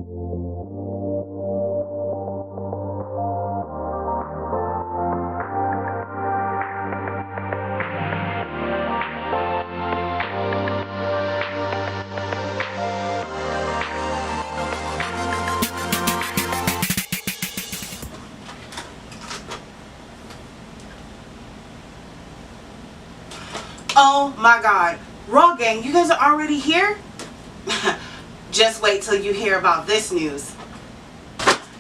Oh my god, Raw Gang, you guys are already here? Just wait till you hear about this news.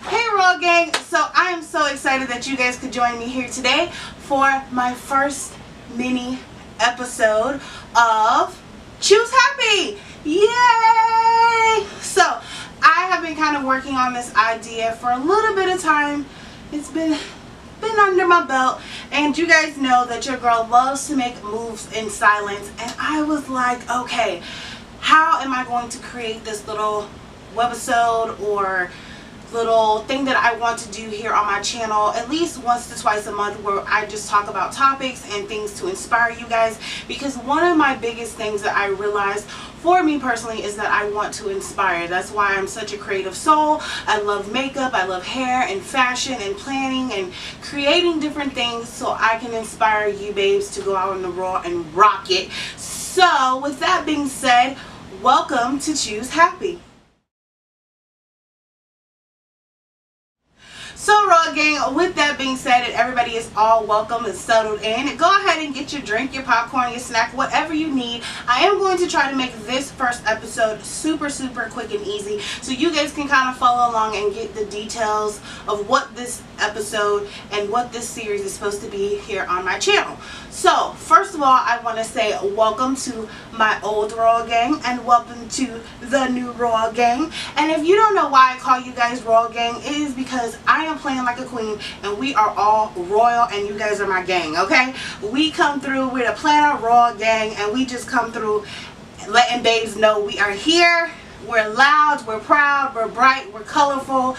Hey Raw Gang, so I am so excited that you guys could join me here today for my first mini episode of Choose Happy. Yay! So I have been kind of working on this idea for a little bit of time. It's been under my belt, and you guys know that your girl loves to make moves in silence, and I was like, okay, how am I going to create this little webisode or little thing that I want to do here on my channel at least once to twice a month, where I just talk about topics and things to inspire you guys? Because one of my biggest things that I realized for me personally is that I want to inspire. That's why I'm such a creative soul. I love makeup, I love hair and fashion and planning and creating different things so I can inspire you babes to go out in the raw and rock it. So with that being said, welcome to Choose Happy. So Raw Gang, with that being said, and everybody is all welcome and settled in, go ahead and get your drink, your popcorn, your snack, whatever you need. I am going to try to make this first episode super quick and easy so you guys can kind of follow along and get the details of what this episode and what this series is supposed to be here on my channel. So first of all, I want to say welcome to my old Raw Gang and welcome to the new Raw Gang. And if you don't know why I call you guys Raw Gang, it is because I am playing like a queen and we are all royal and you guys are my gang, okay? We come through, we're the Planner Raw Gang, and we just come through letting babes know we are here. We're loud, we're proud, we're bright, we're colorful.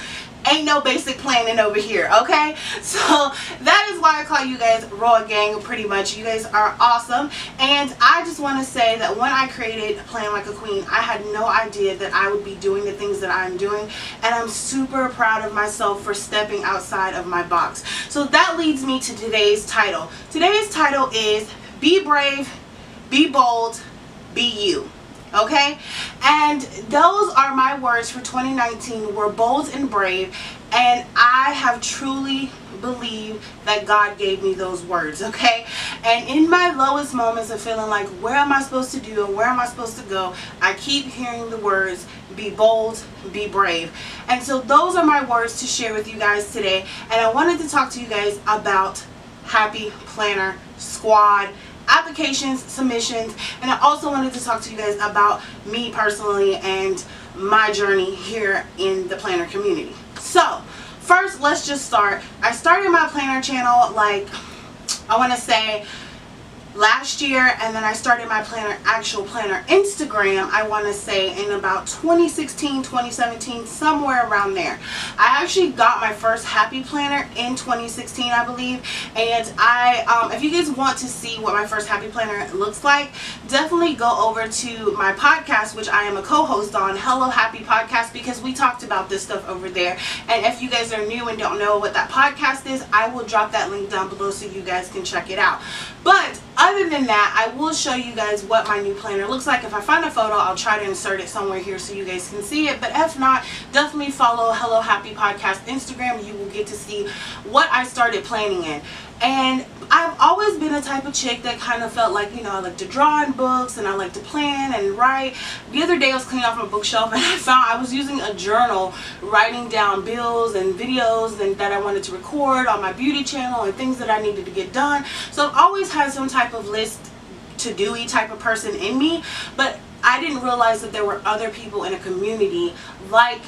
Ain't no basic planning over here, okay? So that is why I call you guys Raw Gang pretty much. You guys are awesome. And I just want to say that when I created Plan Like a Queen, I had no idea that I would be doing the things that I'm doing. And I'm super proud of myself for stepping outside of my box. So that leads me to today's title. Today's title is Be Brave, Be Bold, Be You. Okay, and those are my words for 2019. We're bold and brave, and I have truly believed that God gave me those words, okay? And in my lowest moments of feeling like, where am I supposed to do and where am I supposed to go, I keep hearing the words, be bold, be brave. And so those are my words to share with you guys today, and I wanted to talk to you guys about Happy Planner Squad applications, submissions, and I also wanted to talk to you guys about me personally and my journey here in the planner community. So first, let's just start. I started my planner channel, like, I want to say last year, and then I started my actual planner Instagram, I want to say in about 2016, 2017, somewhere around there. I actually got my first Happy Planner in 2016, I believe, and if you guys want to see what my first Happy Planner looks like, definitely go over to my podcast, which I am a co-host on, Hello Happy Podcast, because we talked about this stuff over there. And if you guys are new and don't know what that podcast is, I will drop that link down below so you guys can check it out. But other than that, I will show you guys what my new planner looks like. If I find a photo, I'll try to insert it somewhere here so you guys can see it. But if not, definitely follow Hello Happy Podcast Instagram. You will get to see what I started planning in. And I've always been a type of chick that kind of felt like, you know, I like to draw in books and I like to plan and write. The other day I was cleaning off my bookshelf and I found I was using a journal writing down bills and videos that I wanted to record on my beauty channel and things that I needed to get done. So I've always had some type of list to-do-y type of person in me, but I didn't realize that there were other people in a community like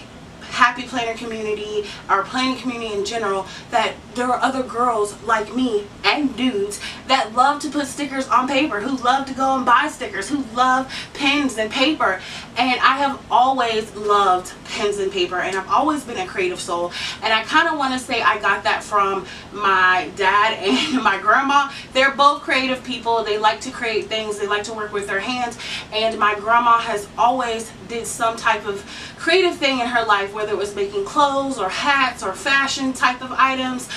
Happy Planner community, our planning community in general, that there are other girls like me and dudes that love to put stickers on paper, who love to go and buy stickers, who love pens and paper. And I have always loved pens and paper, and I've always been a creative soul. And I kind of want to say I got that from my dad and my grandma. They're both creative people. They like to create things. They like to work with their hands. And my grandma has always did some type of creative thing in her life, whether it was making clothes or hats or fashion type of items,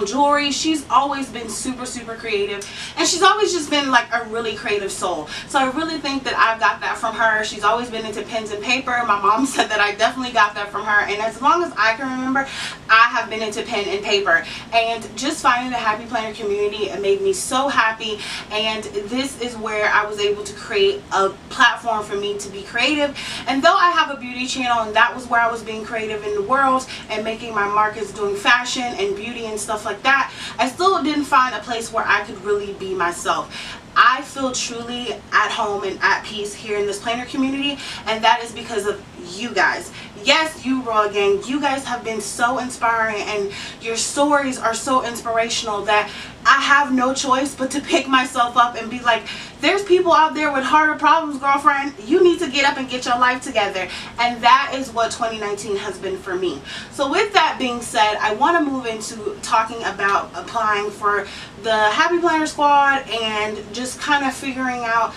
jewelry. She's always been super creative, and she's always just been like a really creative soul. So I really think that I've got that from her. She's always been into pens and paper. My mom said that I definitely got that from her, and as long as I can remember, I have been into pen and paper. And just finding the Happy Planner community, it made me so happy. And this is where I was able to create a platform for me to be creative. And though I have a beauty channel, and that was where I was being creative in the world and making my markets doing fashion and beauty and stuff like that, I still didn't find a place where I could really be myself. I feel truly at home and at peace here in this planner community, and that is because of you guys. Yes, you Raw Gang, you guys have been so inspiring, and your stories are so inspirational that I have no choice but to pick myself up and be like, there's people out there with harder problems, girlfriend. You need to get up and get your life together. And that is what 2019 has been for me. So with that being said, I want to move into talking about applying for the Happy Planner Squad and just kind of figuring out,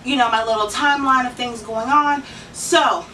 you know, my little timeline of things going on. So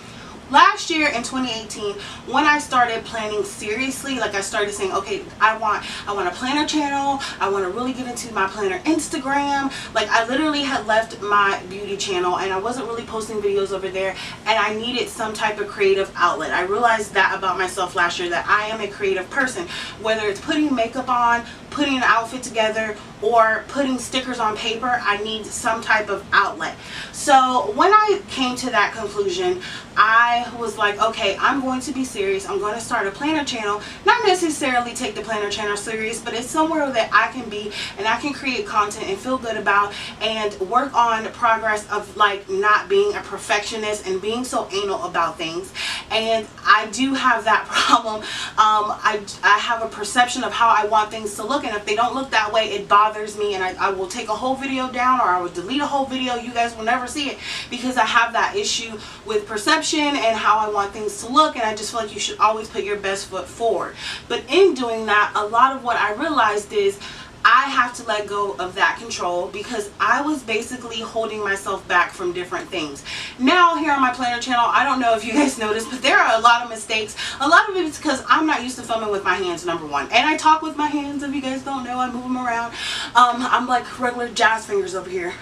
last year in 2018, when I started planning seriously, like I started saying, okay, I want a planner channel, I want to really get into my planner Instagram. Like I literally had left my beauty channel and I wasn't really posting videos over there, and I needed some type of creative outlet. I realized that about myself last year, that I am a creative person, whether it's putting makeup on, putting an outfit together, or putting stickers on paper. I need some type of outlet. So when I came to that conclusion, I was like, okay, I'm going to be serious. I'm going to start a planner channel. Not necessarily take the planner channel serious, but it's somewhere that I can be and I can create content and feel good about, and work on the progress of like not being a perfectionist and being so anal about things. And I do have that problem. I have a perception of how I want things to look, and if they don't look that way, it bothers me, and I will take a whole video down, or I will delete a whole video. You guys will never see it because I have that issue with perception and how I want things to look, and I just feel like you should always put your best foot forward. But in doing that, a lot of what I realized is I have to let go of that control, because I was basically holding myself back from different things. Now here on my planner channel, I don't know if you guys noticed, but there are a lot of mistakes. A lot of it is because I'm not used to filming with my hands, number one. And I talk with my hands. If you guys don't know, I move them around. I'm like regular jazz fingers over here.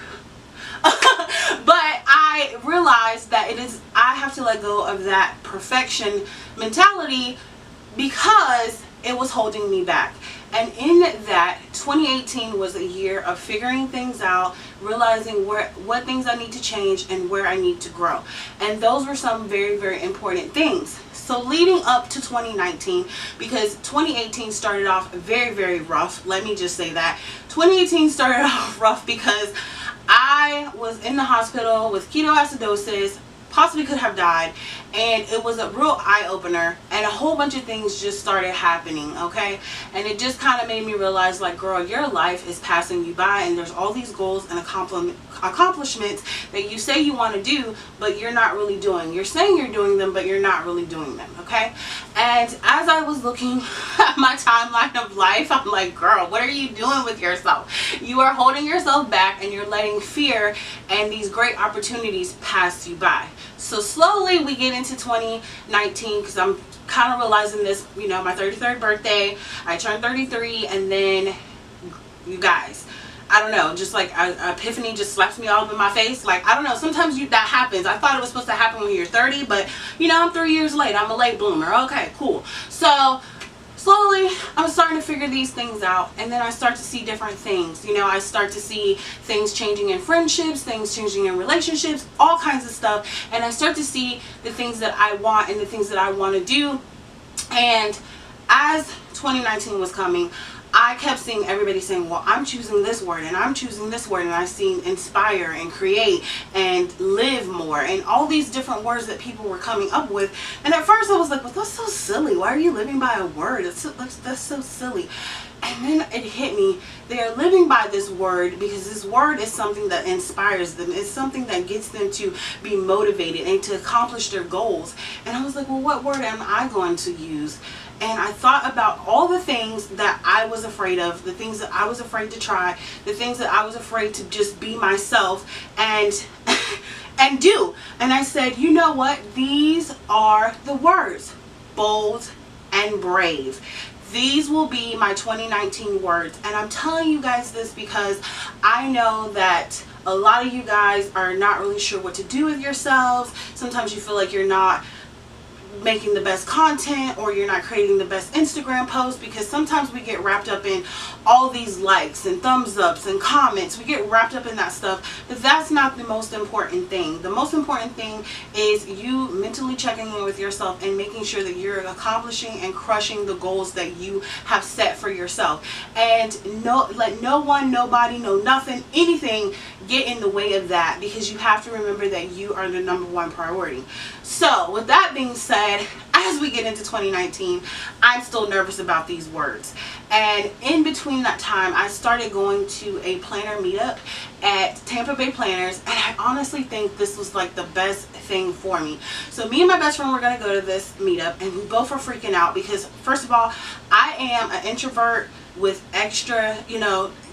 But I realized that I have to let go of that perfection mentality because it was holding me back. And in that, 2018 was a year of figuring things out, realizing what things I need to change and where I need to grow. And those were some very important things. So leading up to 2019, because 2018 started off very rough, let me just say that. 2018 started off rough because I was in the hospital with ketoacidosis, possibly could have died, and it was a real eye-opener, and a whole bunch of things just started happening, okay? And it just kind of made me realize, like, girl, your life is passing you by, and there's all these goals and accomplishments that you say you want to do, but you're not really doing. You're saying you're doing them, but you're not really doing them, okay? And as I was looking at my timeline of life, I'm like, girl, what are you doing with yourself? You are holding yourself back, and you're letting fear and these great opportunities pass you by. So slowly we get into 2019, because I'm kind of realizing this, you know, my 33rd birthday, I turned 33, and then, you guys, I don't know, just like a epiphany just slaps me all up in my face. Like, I don't know, sometimes that happens. I thought it was supposed to happen when you're 30, but, you know, I'm 3 years late. I'm a late bloomer. Okay, cool. So slowly I'm starting to figure these things out, and then I start to see different things. You know, I start to see things changing in friendships, things changing in relationships, all kinds of stuff, and I start to see the things that I want and the things that I want to do. And as 2019 was coming, I kept seeing everybody saying, well, I'm choosing this word and I'm choosing this word, and I seen inspire and create and live more and all these different words that people were coming up with. And at first I was like, well, that's so silly. Why are you living by a word? That's so silly. And then it hit me. They are living by this word because this word is something that inspires them. It's something that gets them to be motivated and to accomplish their goals. And I was like, well, what word am I going to use? And I thought about all the things that I was afraid of, the things that I was afraid to try, the things that I was afraid to just be myself and and do. And I said, you know what? These are the words: bold and brave. These will be my 2019 words. And I'm telling you guys this because I know that a lot of you guys are not really sure what to do with yourselves. Sometimes you feel like you're not making the best content, or you're not creating the best Instagram post, because sometimes we get wrapped up in all these likes and thumbs ups and comments. We get wrapped up in that stuff, but that's not the most important thing. The most important thing is you mentally checking in with yourself and making sure that you're accomplishing and crushing the goals that you have set for yourself. And let no one, nobody, no nothing, anything get in the way of that, because you have to remember that you are the #1 priority. So with that being said, as we get into 2019, I'm still nervous about these words. And in between that time, I started going to a planner meetup at Tampa Bay Planners, and I honestly think this was like the best thing for me. So me and my best friend were going to go to this meetup, and we both were freaking out because, first of all, I am an introvert with extra,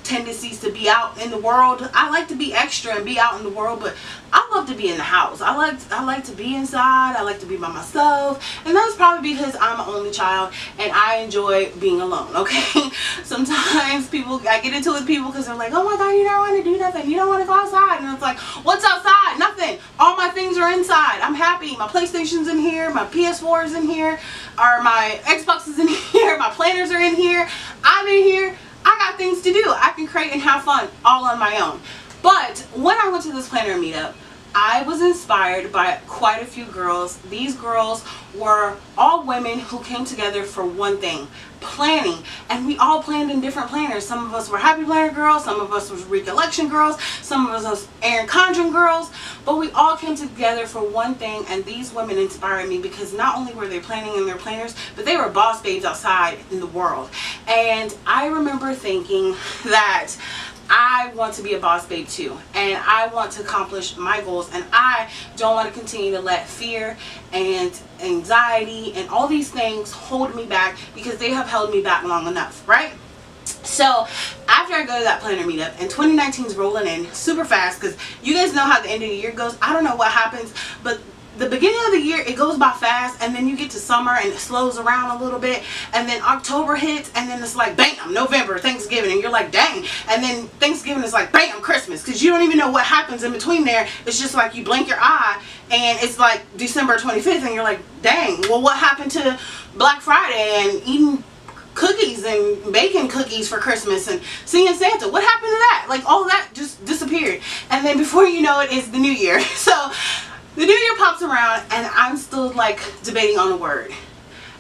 tendencies to be out in the world. I like to be extra and be out in the world, but I love to be in the house. I like to be inside. I like to be by myself, and that's probably because I'm an only child and I enjoy being alone. Okay, sometimes I get into it with people because they're like, oh my god, you don't want to do nothing, you don't want to go outside, and it's like, what's outside? Nothing. All my things are inside. I'm happy. My PlayStation's in here, my PS4 is in here, or my Xbox is in here, my planners are in here, I'm in here. I got things to do. I can create and have fun all on my own. But when I went to this planner meetup, I was inspired by quite a few girls. These girls were all women who came together for one thing: planning. And we all planned in different planners. Some of us were Happy Planner girls, some of us was Recollection girls, some of us was Erin Condren girls, but we all came together for one thing. And these women inspired me because not only were they planning in their planners, but they were boss babes outside in the world. And I remember thinking that I want to be a boss babe too, and I want to accomplish my goals, and I don't want to continue to let fear and anxiety and all these things hold me back, because they have held me back long enough, right? So after I go to that planner meetup, and 2019 is rolling in super fast, because you guys know how the end of the year goes. I don't know what happens, but the beginning of the year, it goes by fast, and then you get to summer and it slows around a little bit, and then October hits, and then it's like bam, November, Thanksgiving, and you're like dang, and then Thanksgiving is like bam, Christmas, because you don't even know what happens in between there. It's just like you blink your eye and it's like December 25th, and you're like dang, well, what happened to Black Friday and eating cookies and baking cookies for Christmas and seeing Santa? What happened to that? Like, all that just disappeared, and then before you know it, it's the new year. So the new year pops around, and I'm still like debating on a word.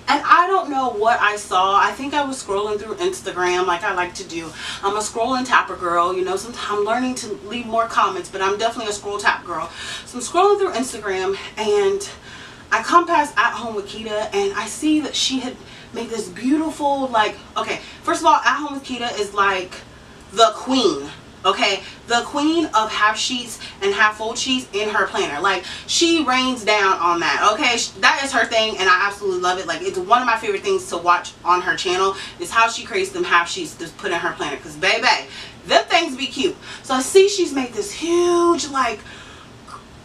And I don't know what I saw. I think I was scrolling through Instagram like I like to do. I'm a scroll and tapper girl. Sometimes I'm learning to leave more comments, but I'm definitely a scroll tap girl. So I'm scrolling through Instagram, and I come past At Home with Keita, and I see that she had made this beautiful, like, okay, first of all, At Home with Keita is like the queen. Okay, the queen of half sheets and half fold sheets in her planner. Like, she rains down on that. Okay, that is her thing, and I absolutely love it. Like, it's one of my favorite things to watch on her channel is how she creates them half sheets to put in her planner, because baby, them things be cute. So I see she's made this huge, like,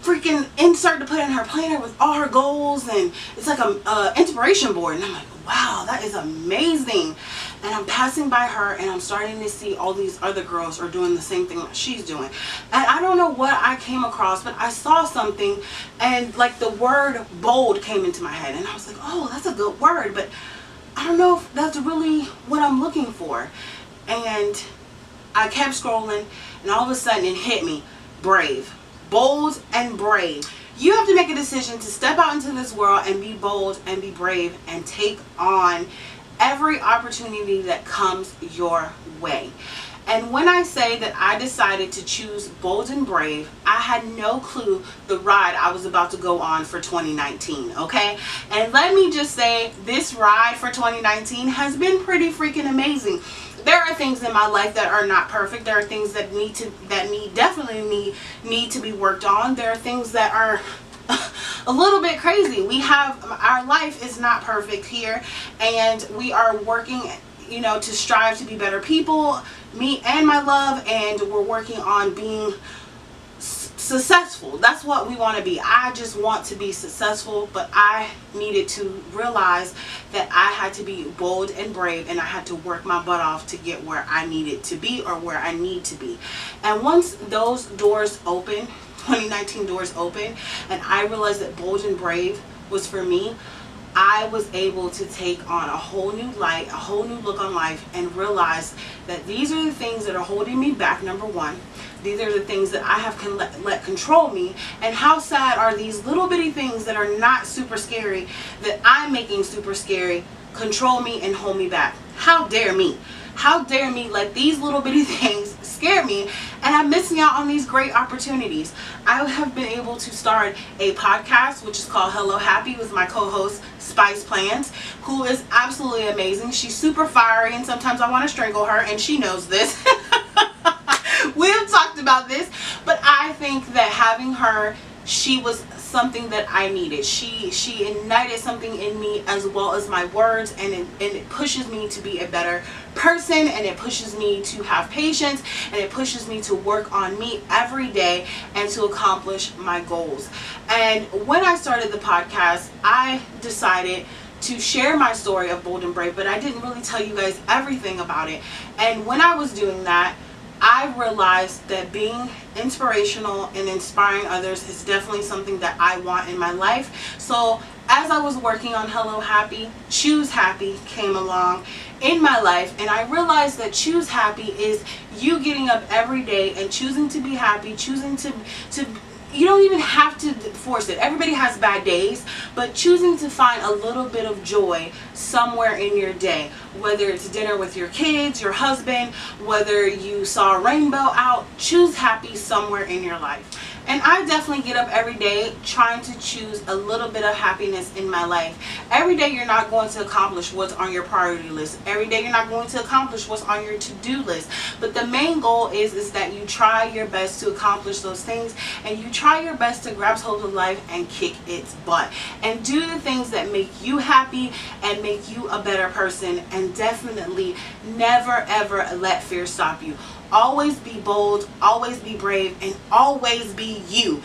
freaking insert to put in her planner with all her goals, and it's like a inspiration board, and I'm like, wow, that is amazing. And I'm passing by her, and I'm starting to see all these other girls are doing the same thing that she's doing. And I don't know what I came across, but I saw something, and like the word bold came into my head, and I was like, oh, that's a good word, but I don't know if that's really what I'm looking for. And I kept scrolling, and all of a sudden it hit me: brave. Bold and brave. You have to make a decision to step out into this world and be bold and be brave and take on every opportunity that comes your way. And when I say that I decided to choose bold and brave, I had no clue the ride I was about to go on for 2019, okay? And let me just say, this ride for 2019 has been pretty freaking amazing. There are things in my life that are not perfect. There are things that definitely need to be worked on. There are things that are a little bit crazy. Our life is not perfect here, and we are working, you know, to strive to be better people, me and my love, and we're working on being successful. That's what we want to be. I just want to be successful, but I needed to realize that I had to be bold and brave, and I had to work my butt off to get where I needed to be, or where I need to be. And once those doors open, 2019 doors open, and I realized that bold and brave was for me, I was able to take on a whole new light, a whole new look on life, and realize that these are the things that are holding me back, number one. These are the things that I have let control me. And how sad are these little bitty things that are not super scary, that I'm making super scary, control me and hold me back? How dare me? How dare me let these little bitty things scare me, and I'm missing out on these great opportunities. I have been able to start a podcast which is called Hello Happy with my co-host Spice Plans, who is absolutely amazing. She's super fiery, and sometimes I want to strangle her, and she knows this. We've talked about this, but I think that having her, she was something that I needed. She ignited something in me, as well as my words, and it pushes me to be a better person, and it pushes me to have patience, and it pushes me to work on me every day and to accomplish my goals. And when I started the podcast, I decided to share my story of Bold and Brave, but I didn't really tell you guys everything about it. And when I was doing that, I realized that being inspirational and inspiring others is definitely something that I want in my life. So as I was working on Hello Happy, Choose Happy came along in my life, and I realized that Choose Happy is you getting up every day and choosing to be happy, choosing to you don't even have to force it. Everybody has bad days, but choosing to find a little bit of joy somewhere in your day, whether it's dinner with your kids, your husband, whether you saw a rainbow out, choose happy somewhere in your life. And I definitely get up every day trying to choose a little bit of happiness in my life. Every day you're not going to accomplish what's on your priority list. Every day you're not going to accomplish what's on your to-do list. But the main goal is that you try your best to accomplish those things, and you try your best to grasp hold of life and kick its butt. And do the things that make you happy and make you a better person. And definitely never ever let fear stop you. Always be bold, always be brave, and always be you.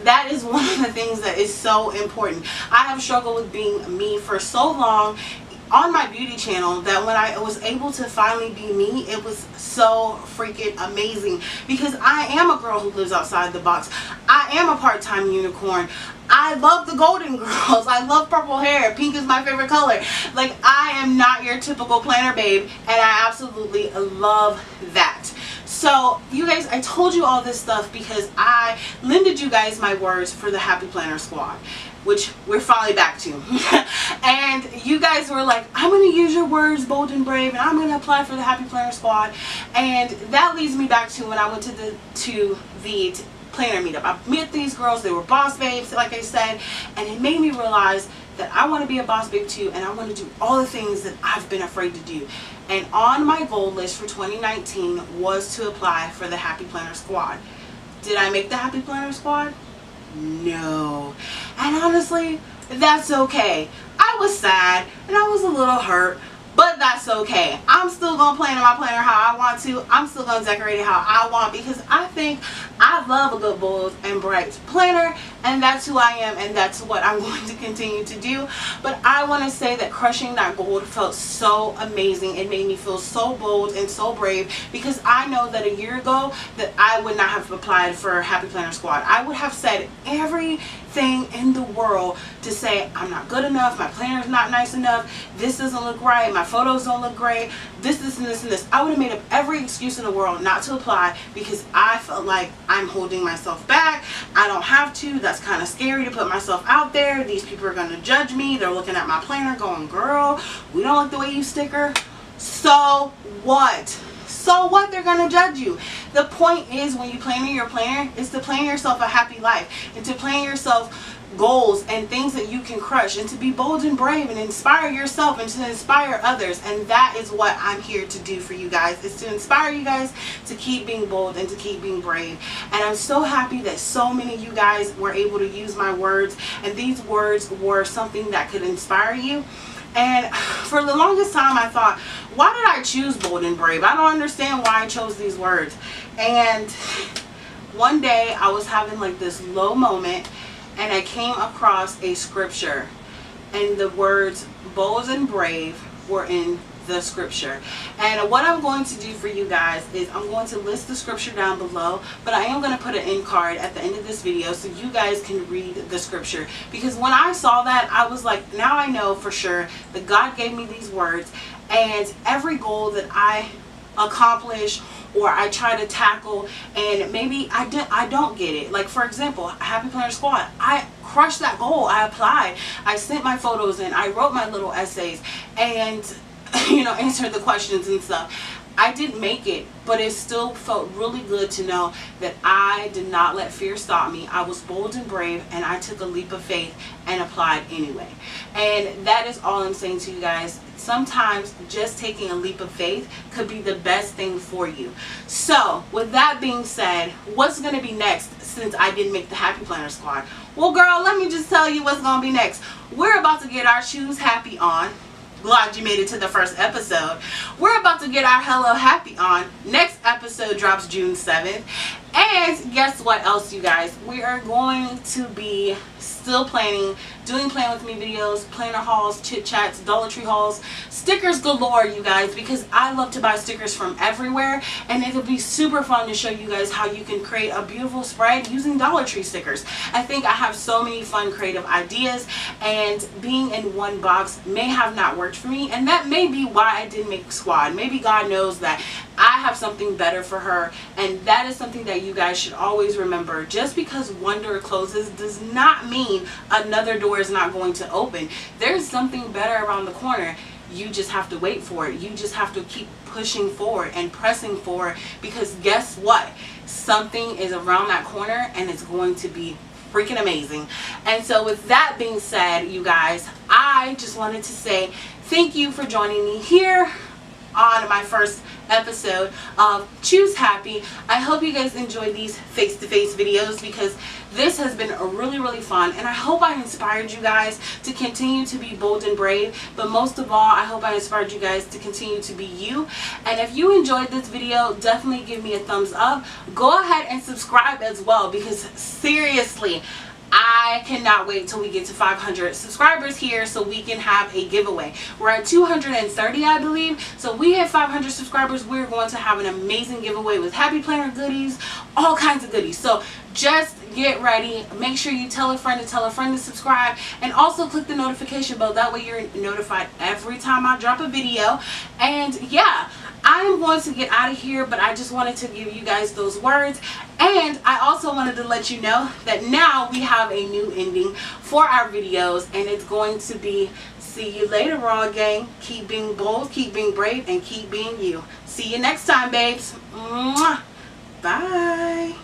That is one of the things that is so important. I have struggled with being me for so long on my beauty channel, that when I was able to finally be me, it was so freaking amazing, because I am a girl who lives outside the box. I am a part-time unicorn. I love the Golden Girls. I love purple hair. Pink is my favorite color. Like, I am not your typical planner babe, and I absolutely love that. So you guys, I told you all this stuff because I lended you guys my words for the Happy Planner Squad, which we're finally back to. And you guys were like, I'm going to use your words, bold and brave, and I'm going to apply for the Happy Planner Squad. And that leads me back to when I went to the planner meetup. I met these girls. They were boss babes, like I said, and it made me realize that I want to be a boss babe too, and I want to do all the things that I've been afraid to do. And on my goal list for 2019 was to apply for the Happy Planner Squad. Did I make the Happy Planner Squad? No. And honestly, that's okay. I was sad and I was a little hurt, but that's okay. I'm still going to plan in my planner how I want to. I'm still going to decorate it how I want, because I think I love a good bold and bright planner, and that's who I am, and that's what I'm going to continue to do. But I want to say that crushing that goal felt so amazing. It made me feel so bold and so brave, because I know that a year ago that I would not have applied for Happy Planner Squad. I would have said everything in the world to say I'm not good enough, my planner's not nice enough, this doesn't look right, my photos don't look great, this and this and this. I would have made up every excuse in the world not to apply, because I felt like I'm holding myself back. I don't have to. That's kind of scary to put myself out there. These people are going to judge me. They're looking at my planner going, girl, we don't like the way you sticker. So what? So what? They're going to judge you. The point is, when you plan in your planner, is to plan yourself a happy life and to plan yourself goals and things that you can crush, and to be bold and brave and inspire yourself and to inspire others. And that is what I'm here to do for you guys, is to inspire you guys to keep being bold and to keep being brave. And I'm so happy that so many of you guys were able to use my words, and these words were something that could inspire you. And for the longest time I thought, why did I choose bold and brave? I don't understand why I chose these words. And one day I was having like this low moment, and I came across a scripture, and the words bold and brave were in the scripture. And what I'm going to do for you guys is I'm going to list the scripture down below, but I am going to put an end card at the end of this video so you guys can read the scripture. Because when I saw that, I was like, now I know for sure that God gave me these words, and every goal that I accomplish or I try to tackle, and maybe I don't get it. Like, for example, Happy Planner Squad, I crushed that goal. I applied, I sent my photos in, I wrote my little essays, and answered the questions and stuff. I didn't make it, but it still felt really good to know that I did not let fear stop me. I was bold and brave, and I took a leap of faith and applied anyway. And that is all I'm saying to you guys. Sometimes just taking a leap of faith could be the best thing for you. So with that being said, what's going to be next since I didn't make the Happy Planner Squad? Well, girl, let me just tell you what's going to be next. We're about to get our shoes happy on. Glad you made it to the first episode. We're about to get our Hello Happy on. Next episode drops June 7th. And guess what else, you guys? We are going to be still planning, doing Plan With Me videos, planner hauls, chit chats, Dollar Tree hauls, stickers galore, you guys, because I love to buy stickers from everywhere, and it'll be super fun to show you guys how you can create a beautiful spread using Dollar Tree stickers. I think I have so many fun creative ideas, and being in one box may have not worked for me, and that may be why I didn't make squad. Maybe God knows that I have something better for her, and that is something that you guys should always remember. Just because one door closes does not mean another door is not going to open. There's something better around the corner. You just have to wait for it. You just have to keep pushing forward and pressing forward, because guess what? Something is around that corner, and it's going to be freaking amazing. And so with that being said, you guys, I just wanted to say thank you for joining me here on my first episode of Choose Happy. I hope you guys enjoy these face-to-face videos, because this has been really fun, and I hope I inspired you guys to continue to be bold and brave. But most of all, I hope I inspired you guys to continue to be you. And if you enjoyed this video, definitely give me a thumbs up. Go ahead and subscribe as well, because seriously, I cannot wait till we get to 500 subscribers here so we can have a giveaway. We're at 230, I believe. So if we hit 500 subscribers, we're going to have an amazing giveaway with Happy Planner goodies, all kinds of goodies. So just get ready. Make sure you tell a friend to subscribe, and also click the notification bell. That way you're notified every time I drop a video. And yeah, I'm going to get out of here, but I just wanted to give you guys those words. And I also wanted to let you know that now we have a new ending for our videos, and it's going to be see you later, Raw Gang. Keep being bold, keep being brave, and keep being you. See you next time, babes. Mwah. Bye.